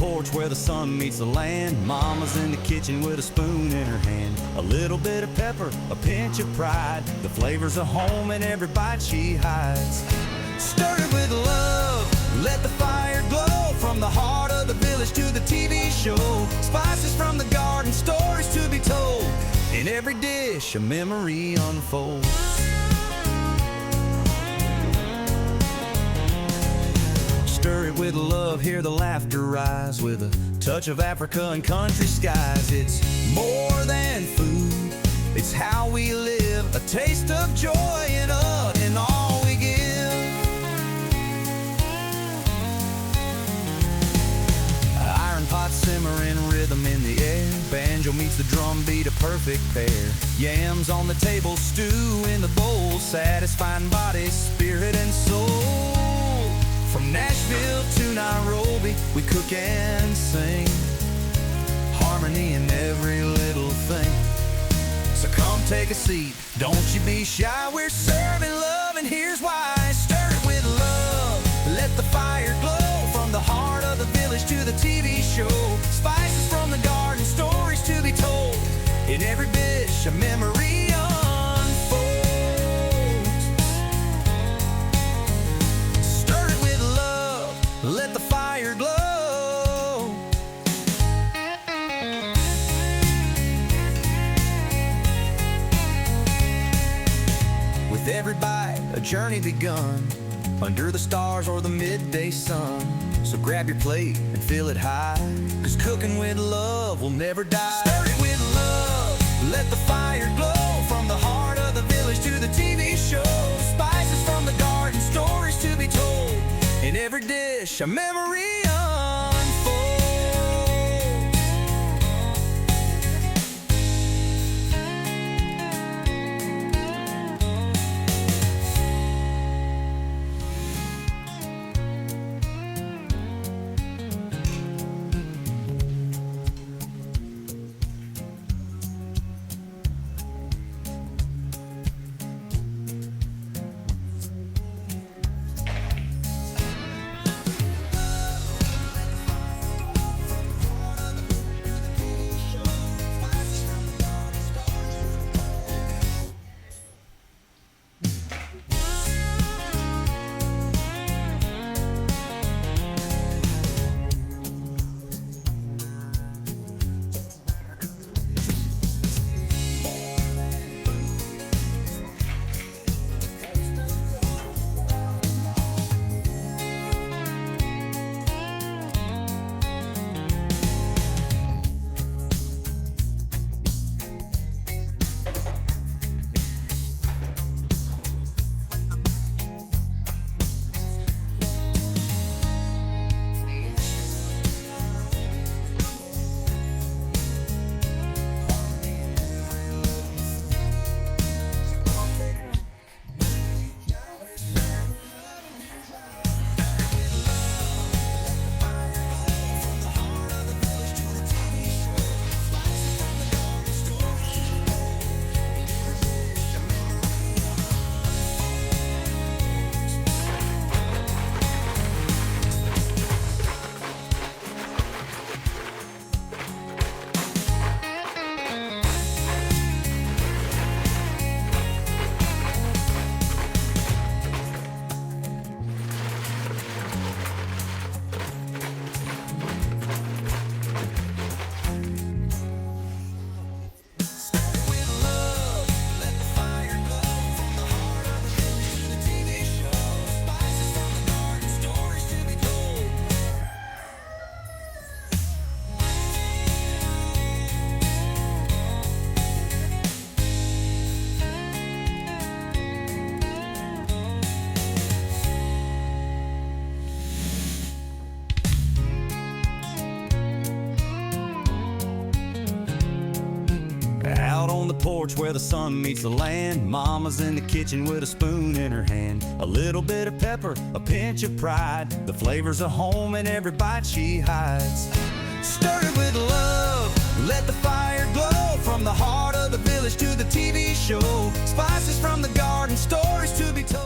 porch where the sun meets the land. Mama's in the kitchen with a spoon in her hand. A little bit of pepper, a pinch of pride. The flavors of home in every bite she hides. Stir it with love, let the fire glow. From the heart of the village to the TV show. Spices from the garden, stories to be told. In every dish a memory unfolds. Stir it with love, hear the laughter rise. With a touch of Africa and country skies. It's more than food, it's how we live. A taste of joy in all we give. Iron pot simmering, rhythm in the air. Banjo meets the drum beat, a perfect pair. Yams on the table, stew in the bowl. Satisfying body, spirit and soul. From Nashville to Nairobi, we cook and sing. Harmony in every little thing. So come take a seat, don't you be shy. We're serving love and here's why. Stir it with love, let the fire glow. From the heart of the village to the TV show. Spices from the garden, stories to be told. In every dish a memory unfolds. Stir it with love, let the fire glow. With every bite, a journey begun. Under the stars or the midday sun. So grab your plate and fill it high. Cause cooking with love will never die. Stir it with love, let the fire glow. From the heart of the village to the TV show. Spices from the garden, stories to be told. In every dish a memory unfolds. Out on the porch where the sun meets the land. Mama's in the kitchen with a spoon in her hand. A little bit of pepper, a pinch of pride. The flavors of home in every bite she hides. Stir it with love, let the fire glow. From the heart of the village to the TV show. Spices from the garden, stories to be told.